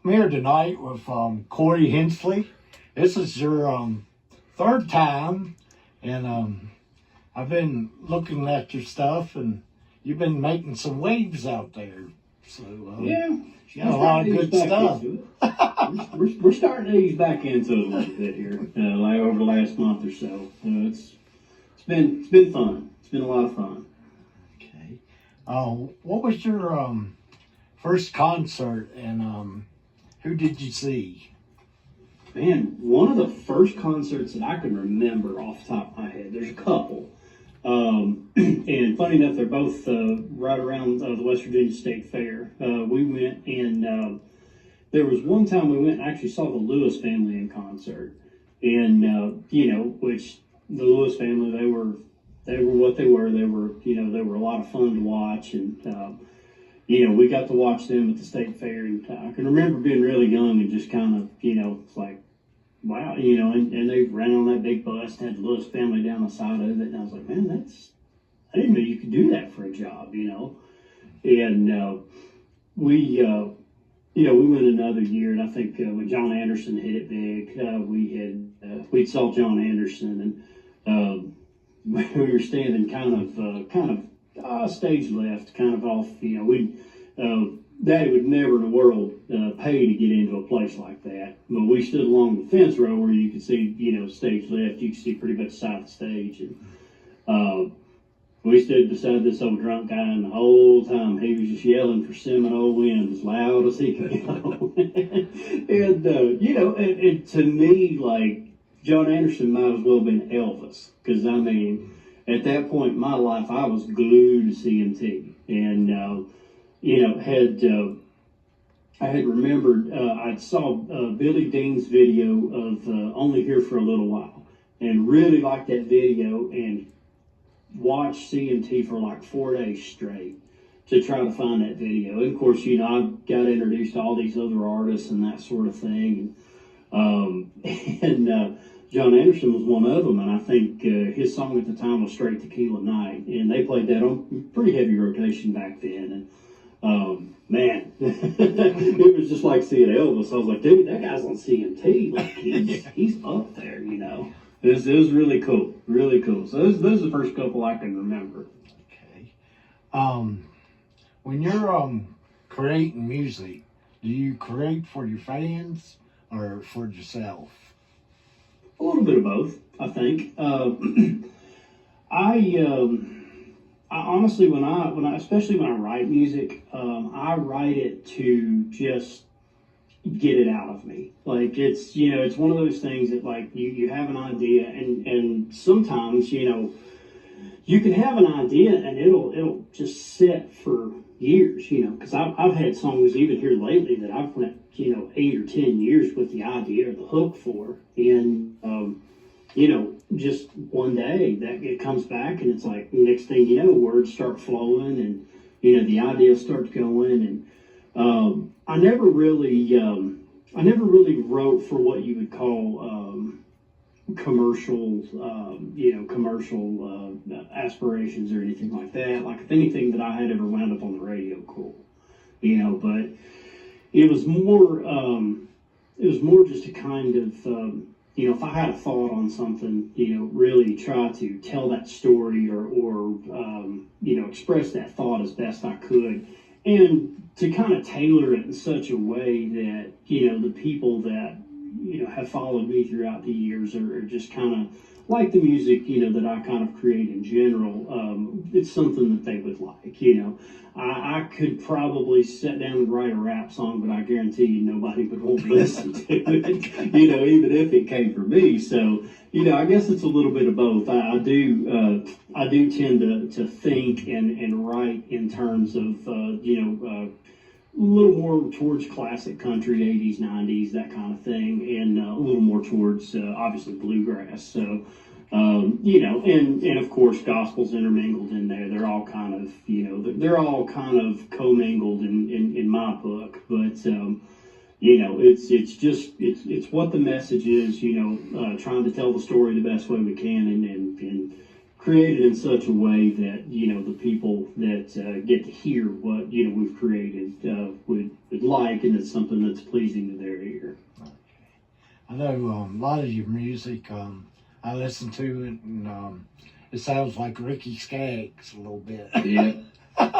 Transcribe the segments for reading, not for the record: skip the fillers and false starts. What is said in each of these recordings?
I'm here tonight with Corey Hensley. This is your third time, and I've been looking at your stuff, and you've been making some waves out there. So yeah, you got a lot of good stuff. We're starting to ease back into it a little bit here, like over the last month or so. It's been fun. It's been a lot of fun. Okay. What was your first concert, and who did you see? Man, one of the first concerts that I can remember off the top of my head, there's a couple. And funny enough, they're both right around the West Virginia State Fair. We went and there was one time we went and actually saw the Lewis family in concert. And, which the Lewis family, they were what they were. They were a lot of fun to watch. And, we got to watch them at the State Fair. And I can remember being really young and just kind of, it's like, wow, and they ran on that big bus, had the Lewis family down the side of it. And I was like, man, I didn't know you could do that for a job, And we went another year, and I think when John Anderson hit it big, we saw John Anderson, and we were standing kind of stage left, kind of off. Daddy would never in the world pay to get into a place like that, but we stood along the fence row where you could see, stage left. You could see pretty much the side of the stage, and we stood beside this old drunk guy, and the whole time he was just yelling for Seminole Wind as loud as he could go. And and to me, like, John Anderson might as well have been Elvis, because at that point in my life, I was glued to CMT, and I had remembered I saw Billy Dean's video of Only Here for a Little While, and really liked that video, and watched CMT for like 4 days straight to try to find that video. And of course, I got introduced to all these other artists and that sort of thing. And John Anderson was one of them. And I think his song at the time was Straight Tequila Night. And they played that on pretty heavy rotation back then. And man, it was just like seeing Elvis. I was like, dude, that guy's on CMT. Like, he's up there, It was really cool, really cool. So those are the first couple I can remember. Okay. When you're creating music, do you create for your fans or for yourself? A little bit of both, I think. I honestly, when I especially when I write music, I write it to just get it out of me. Like, it's one of those things that, like, you have an idea, and sometimes you can have an idea and it'll just sit for years, because I've had songs even here lately that I've went 8 or 10 years with the idea or the hook for, and just one day that it comes back, and it's like, next thing you know, words start flowing, and the idea starts going. And I never really wrote for what you would call commercial aspirations or anything like that. Like, if anything that I had ever wound up on the radio, cool, but it was more just a kind of if I had a thought on something, really try to tell that story or express that thought as best I could, and to kind of tailor it in such a way that, the people that, have followed me throughout the years are just kind of like the music, that I kind of create in general. It's something that they would like, I could probably sit down and write a rap song, but I guarantee you nobody would want to listen to it, even if it came from me. So, I guess it's a little bit of both. I do tend to think and write in terms of, a little more towards classic country, 80s, 90s, that kind of thing, and a little more towards, obviously, bluegrass. So, and of course, gospel's intermingled in there. They're all kind of commingled in my book. But it's what the message is. Trying to tell the story the best way we can, and created in such a way that, the people that get to hear what, we've created would like, and it's something that's pleasing to their ear. I know a lot of your music, I listen to it, and it sounds like Ricky Skaggs a little bit. Yeah.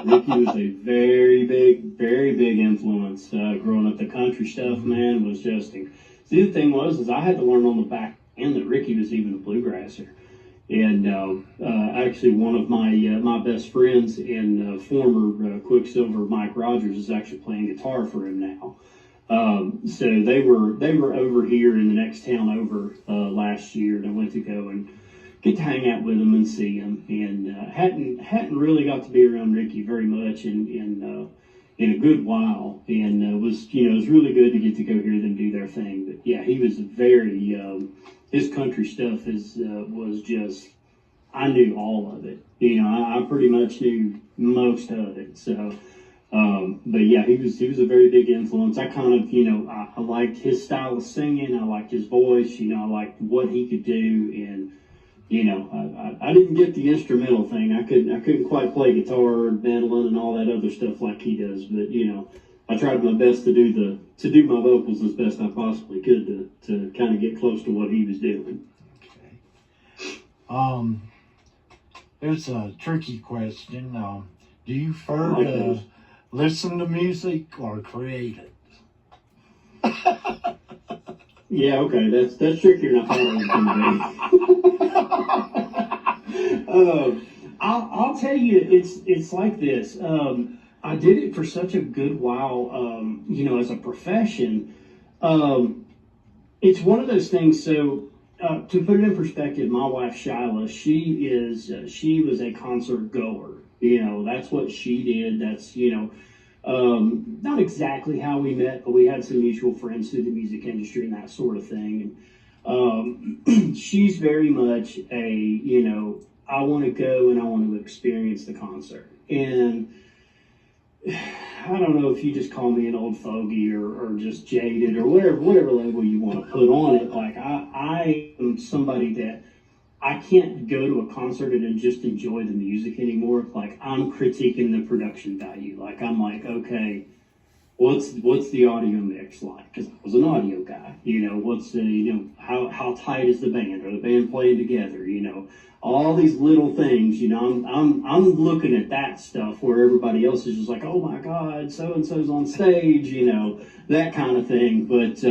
Ricky was a very big influence growing up. The country stuff, man, was just. The other thing is I had to learn on the back end that Ricky was even a bluegrasser. And actually, one of my best friends and former Quicksilver, Mike Rogers, is actually playing guitar for him now. So they were over here in the next town over last year, and I went to go and get to hang out with him and see him. And hadn't really got to be around Ricky very much in a good while, and it was really good to get to go hear them do their thing. But yeah, he was very his country stuff was just, I knew all of it. I pretty much knew most of it. So, but yeah, he was a very big influence. I kind of I liked his style of singing. I liked his voice. I liked what he could do, and I didn't get the instrumental thing. I couldn't quite play guitar and mandolin and all that other stuff like he does. But I tried my best to do my vocals as best I possibly could to kind of get close to what he was doing. Okay. Here's a tricky question. Do you prefer to listen to music or create it? Yeah, okay, that's trickier than I thought it was going to be. I'll tell you, it's like this. I did it for such a good while, as a profession. It's one of those things. So to put it in perspective, my wife Shyla, she was a concert goer. That's what she did. That's not exactly how we met, but we had some mutual friends through the music industry and that sort of thing. And she's very much I want to go and I want to experience the concert. And I don't know if you just call me an old fogey or just jaded or whatever label you want to put on it. Like I am somebody that I can't go to a concert and just enjoy the music anymore. Like I'm critiquing the production value. Like I'm like, okay, what's the audio mix like? Because I was an audio guy. What's the how tight is the band? Are the band playing together? All these little things. I'm looking at that stuff where everybody else is just like, oh my God, so and so's on stage. That kind of thing. But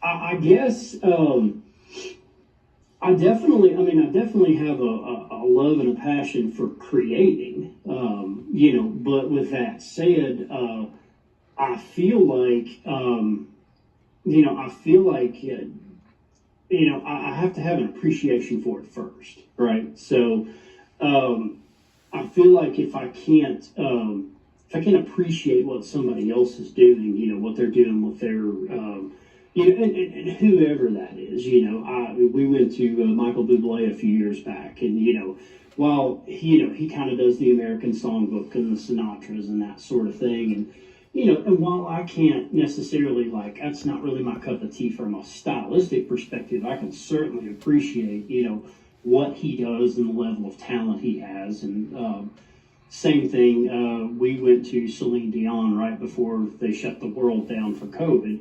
I guess. I definitely have a love and a passion for creating, but with that said, I feel like, I have to have an appreciation for it first, right? So, I feel like if I can't appreciate what somebody else is doing, what they're doing with their, and whoever that is, we went to Michael Bublé a few years back, and while he kind of does the American Songbook and the Sinatras and that sort of thing, and and while I can't necessarily that's not really my cup of tea from a stylistic perspective, I can certainly appreciate what he does and the level of talent he has, and same thing. We went to Celine Dion right before they shut the world down for COVID.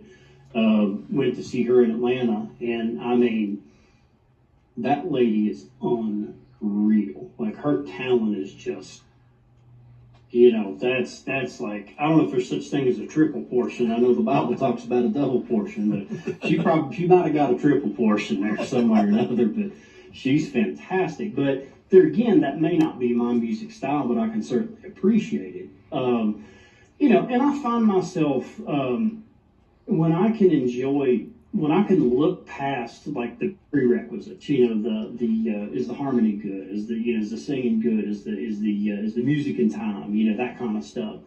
Went to see her in Atlanta, and I mean, that lady is unreal. Like her talent is just, that's like, I don't know if there's such thing as a triple portion. I know the Bible talks about a double portion, but she might have got a triple portion there somewhere or another. But she's fantastic. But there again, that may not be my music style, but I can certainly appreciate it. And I find myself. When I can look past like the prerequisites, is the harmony good? Is the singing good? Is the music in time? That kind of stuff.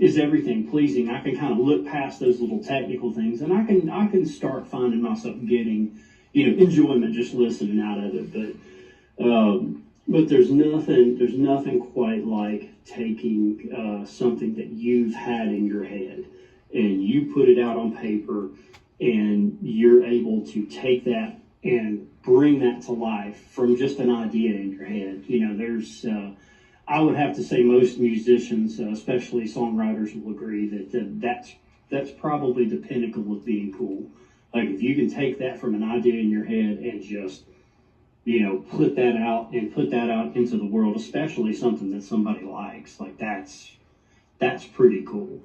Is everything pleasing? I can kind of look past those little technical things, and I can start finding myself getting, enjoyment just listening out of it. But there's nothing quite like taking something that you've had in your head, and you put it out on paper, and you're able to take that and bring that to life from just an idea in your head. You know, there's I would have to say most musicians, especially songwriters, will agree that that's probably the pinnacle of being cool. Like if you can take that from an idea in your head and just, you know, put that out into the world, especially something that somebody likes, like that's pretty cool.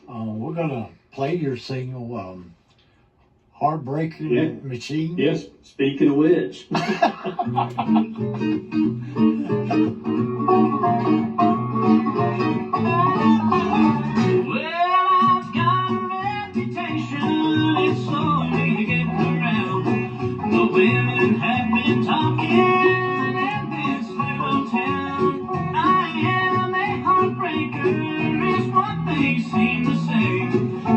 We're gonna play your single, Heartbreaking Yeah. Machine. Yes, speaking of which. Women have been talking in this little town. I am a heartbreaker, is what they seem to say.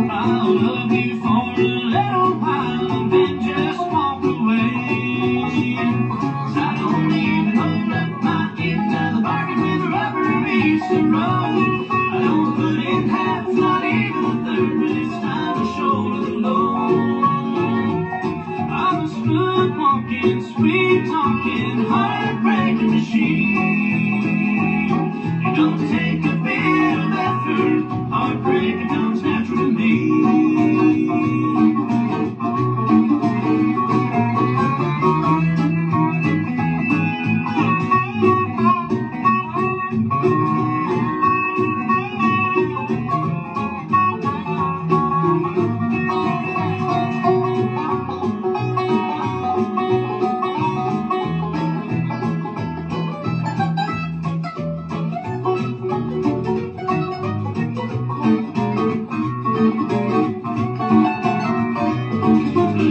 I'll love you for a little while and then just walk away. 'Cause I don't even hold up my end of the bargain when the rubber meets the road. I don't put in half, not even a third, when it's time to shoulder the load. I'm a smooth walking, sweet talking, heartbreaking machine. It don't take a bit of effort, heartbreaking comes natural to me.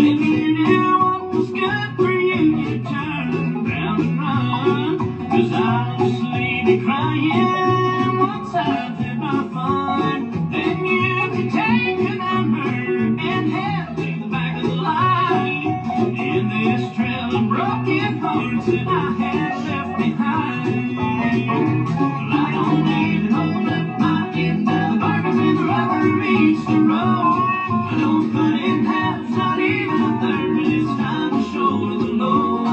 If you knew what was good for you, you'd turn around and run. 'Cause I'll just leave you crying once I've had my fun. Then you can take a number and head to the back of the line. In this trail of broken hearts that I have left behind. Well, I don't even hold up my end of the bargain when the rubber meets the road. I don't put in half, not even a third, when it's time to shoulder the load.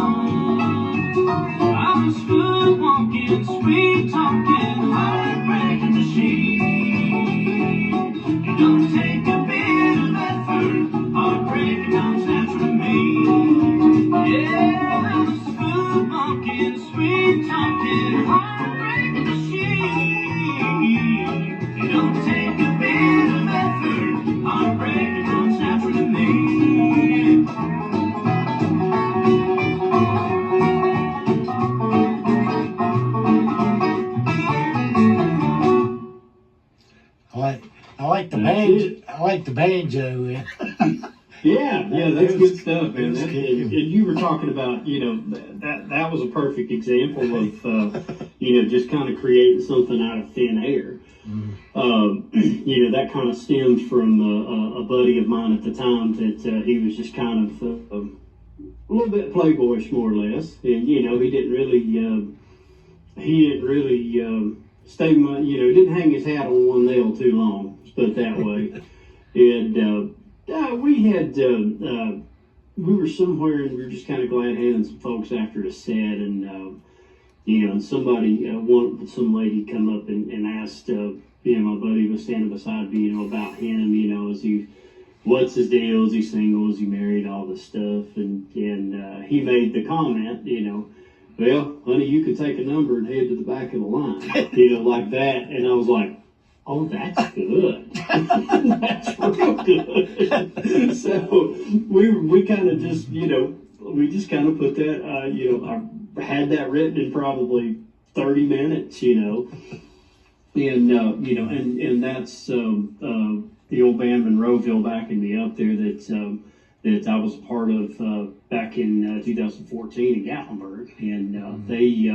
I'm a smooth walking, sweet talking, heartbreaking machine. It don't take a bit of effort, heartbreaking comes natural to me. Yeah, I'm a smooth walking, sweet talking, heartbreaking machine. It don't take a bit of effort, heartbreaking comes natural to me. I like the That's banjo. it. I like the banjo. Yeah, that's It was- good stuff, man. it was And good. you were talking about, you know, that was a perfect example of, you know, just kind of creating something out of thin air. You know, that kind of stemmed from a buddy of mine at the time that he was just kind of a little bit playboyish, more or less, and you know, he didn't really stay much, you know, didn't hang his hat on one nail too long. Let's put it that way. And we were somewhere and we were just kind of glad handing some folks after the set, and you know, and somebody, some lady come up and asked, you know, my buddy was standing beside me, you know, about him, you know, what's his deal? Is he single? Is he married? All this stuff. And he made the comment, you know, well, honey, you could take a number and head to the back of the line, you know, like that. And I was like, oh, that's good. That's real good. So we kind of just, you know, we just kind of put that, you know, I had that written in probably 30 minutes, you know. And, you know, and that's the old band Monroeville backing me up there that I was a part of back in 2014 in Gatlinburg. And they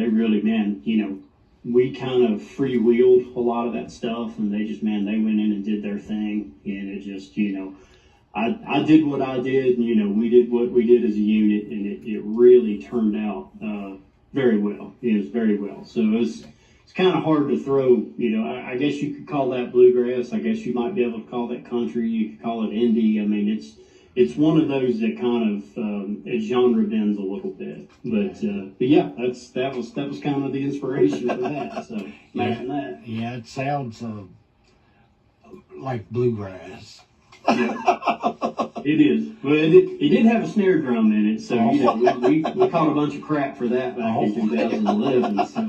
really, man, you know, we kind of freewheeled a lot of that stuff, and they just, man, they went in and did their thing. And it just, you know, I did what I did, and, you know, we did what we did as a unit, and it really turned out very well. It was very well. So it's kind of hard to throw, you know, I guess you could call that bluegrass. I guess you might be able to call that country. You could call it indie. I mean, it's one of those that kind of it genre bends a little bit. But yeah, that was kind of the inspiration for that. So imagine that. Yeah, it sounds like bluegrass. Yeah, it is. But it did have a snare drum in it, so you know we caught a bunch of crap for that back in 2011. So.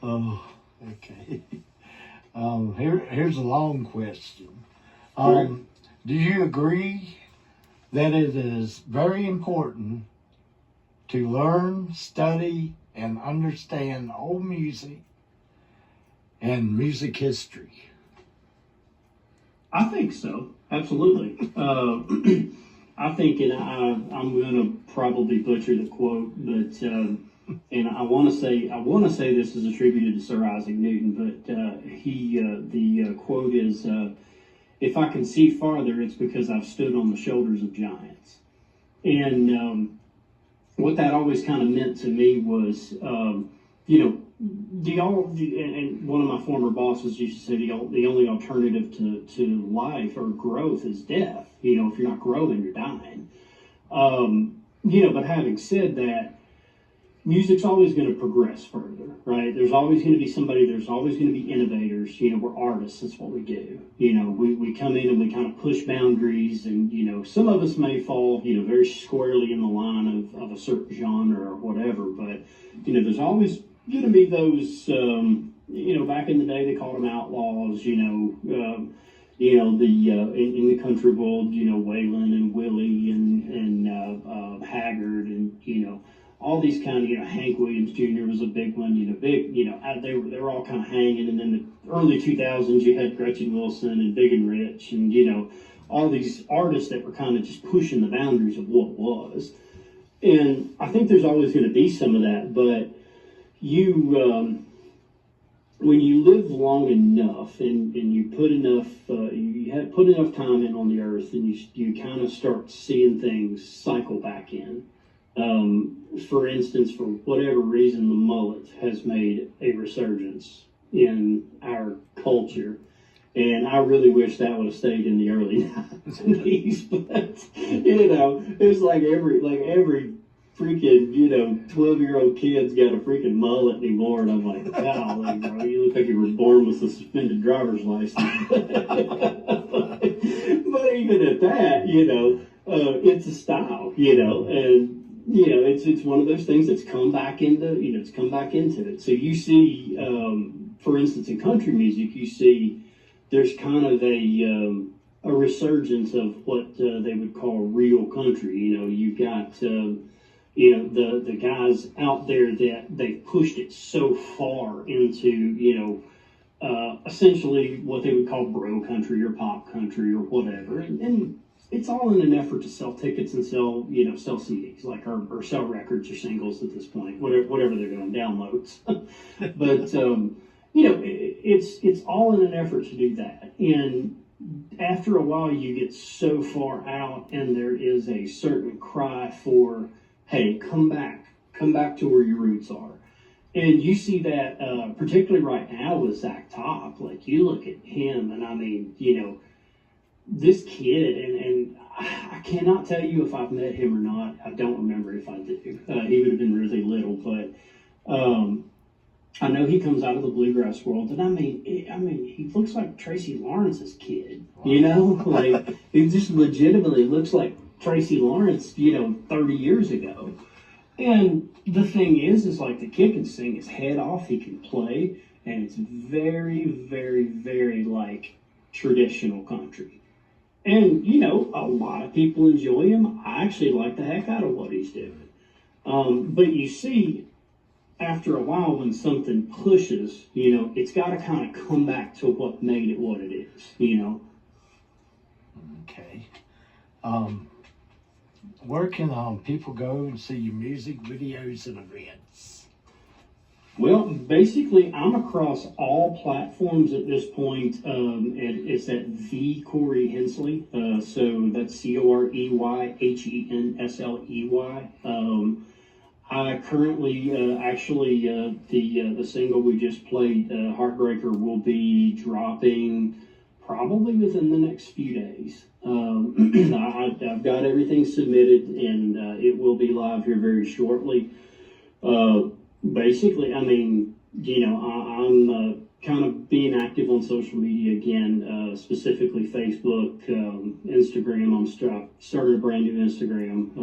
Oh, okay. Here's a long question. Do you agree that it is very important to learn, study, and understand old music and music history? I think so. Absolutely. I think, and I'm going to probably butcher the quote, but and I want to say this is attributed to Sir Isaac Newton, but the quote is, "If I can see farther, it's because I've stood on the shoulders of giants." And what that always kind of meant to me was, you know, and one of my former bosses used to say the only alternative to life or growth is death. You know, if you're not growing, you're dying. You know, but having said that, music's always going to progress further, right? There's always going to be somebody, there's always going to be innovators. You know, we're artists, that's what we do. You know, we come in and we kind of push boundaries, and, you know, some of us may fall, you know, very squarely in the line of a certain genre or whatever, but, you know, there's always going to be those, you know, back in the day they called them outlaws, you know, the in the country world, you know, Waylon and Willie and Haggard, and, you know, all these kind of, you know, Hank Williams Jr. was a big one, you know, they were all kind of hanging. And then the early 2000s, you had Gretchen Wilson and Big and Rich, and, you know, all these artists that were kind of just pushing the boundaries of what was. And I think there's always going to be some of that, but when you live long enough and you put enough, you have put enough time in on the earth, and you kind of start seeing things cycle back in. For instance, for whatever reason, the mullet has made a resurgence in our culture, and I really wish that would have stayed in the early 90s. But, you know, it's like every freaking, you know, 12-year-old kid's got a freaking mullet anymore, and I'm like, golly, bro, you look like you were born with a suspended driver's license. But even at that, you know, it's a style, you know, and, you know, it's one of those things that's come back into, you know, it's come back into it. So you see, for instance, in country music, you see there's kind of a resurgence of what they would call real country. You know, you've got, you know, the guys out there that they've pushed it so far into, you know, essentially what they would call bro country or pop country or whatever. And it's all in an effort to sell tickets and sell CDs, like, or sell records or singles at this point, whatever they're doing, downloads. But you know, it's all in an effort to do that. And after a while, you get so far out, and there is a certain cry for, hey, come back to where your roots are. And you see that particularly right now with Zach Top. Like, you look at him, and I mean, you know, this kid, and I cannot tell you if I've met him or not. I don't remember if I did. He would have been really little, but I know he comes out of the bluegrass world, and I mean, he looks like Tracy Lawrence's kid. You know, like, he just legitimately looks like Tracy Lawrence, you know, 30 years ago. And the thing is like, the kid can sing his head off. He can play, and it's very, very, very like traditional country. And, you know, a lot of people enjoy him. I actually like the heck out of what he's doing. But you see, after a while, when something pushes, you know, it's got to kind of come back to what made it what it is, you know. Okay. Where can people go and see your music videos and events? Well, basically, I'm across all platforms at this point. It's at the Corey Hensley. So that's CoreyHensley. I currently, the single we just played, Heartbreaker, will be dropping probably within the next few days. I've got everything submitted, and it will be live here very shortly. Basically, I mean, I'm kind of being active on social media again, specifically Facebook, Instagram. I started a brand new Instagram,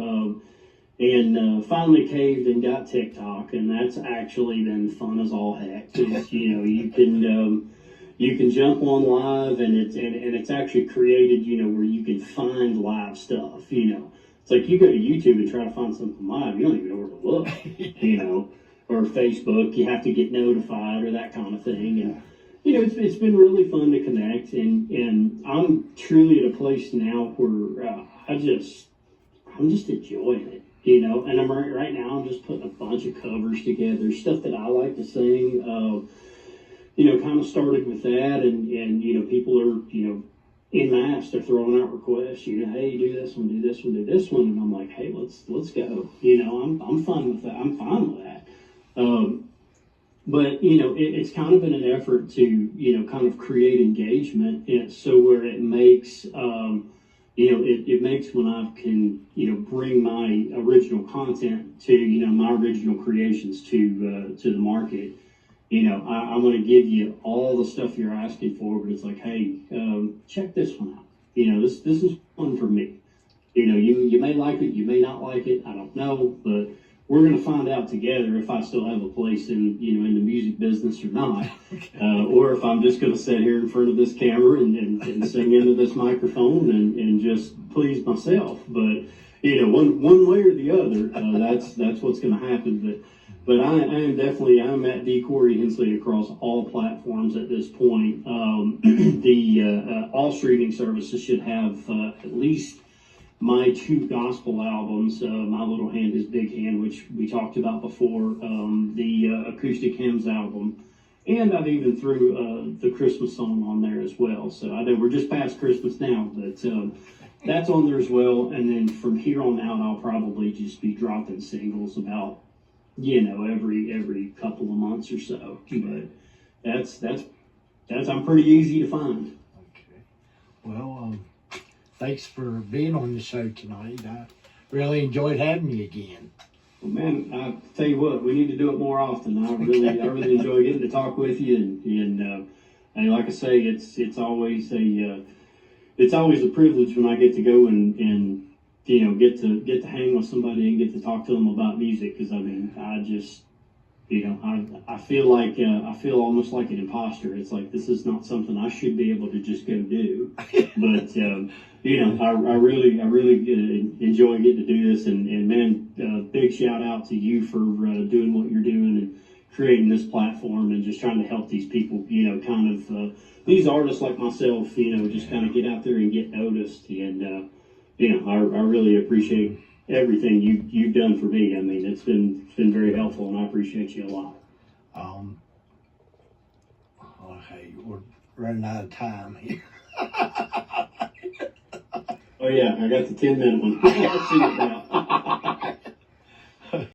and finally caved and got TikTok, and that's actually been fun as all heck. 'Cause, you can jump on live, and it's actually created, where you can find live stuff. It's like you go to YouTube and try to find something live, you don't even know where to look. Or Facebook, you have to get notified or that kind of thing. And it's been really fun to connect, and I'm truly at a place now where I'm just enjoying it. And I'm right now. I'm just putting a bunch of covers together, stuff that I like to sing. Kind of started with that, and people are in mass. They're throwing out requests. Hey, do this one, do this one, do this one, and I'm like, hey, let's go. I'm fine with that. I'm fine with that. But it's kind of in an effort to kind of create engagement, and so where it makes it makes when I can bring my original content to my original creations to the market. I want to give you all the stuff you're asking for, but it's like, hey, check this one out. This is one for me. You may like it, you may not like it, I don't know, but we're going to find out together if I still have a place in in the music business or not, or if I'm just going to sit here in front of this camera and sing into this microphone and just please myself. But one way or the other, that's what's going to happen. But I'm at D. Corey Hensley across all platforms at this point. All streaming services should have at least my 2 gospel albums, My Little Hand, His Big Hand, which we talked about before, the acoustic hymns album, and I've even threw the Christmas song on there as well. So I know we're just past Christmas now, but that's on there as well. And then from here on out, I'll probably just be dropping singles about every couple of months or so. But that's I'm pretty easy to find. Okay. Well, thanks for being on the show tonight. I really enjoyed having you again. Well, man, I tell you what, we need to do it more often. I really enjoy getting to talk with you, and like I say, it's always a privilege when I get to go and get to hang with somebody and get to talk to them about music, because I just I feel almost like an imposter. It's like, this is not something I should be able to just go do. But I really enjoy getting to do this, and man, big shout out to you for doing what you're doing and creating this platform and just trying to help these people, these artists like myself, just kind of get out there and get noticed. And I really appreciate everything you've done for me. It's been very helpful, and I appreciate you a lot. Hey, we're running out of time here. Oh yeah, I got the 10-minute one. Let's see it now.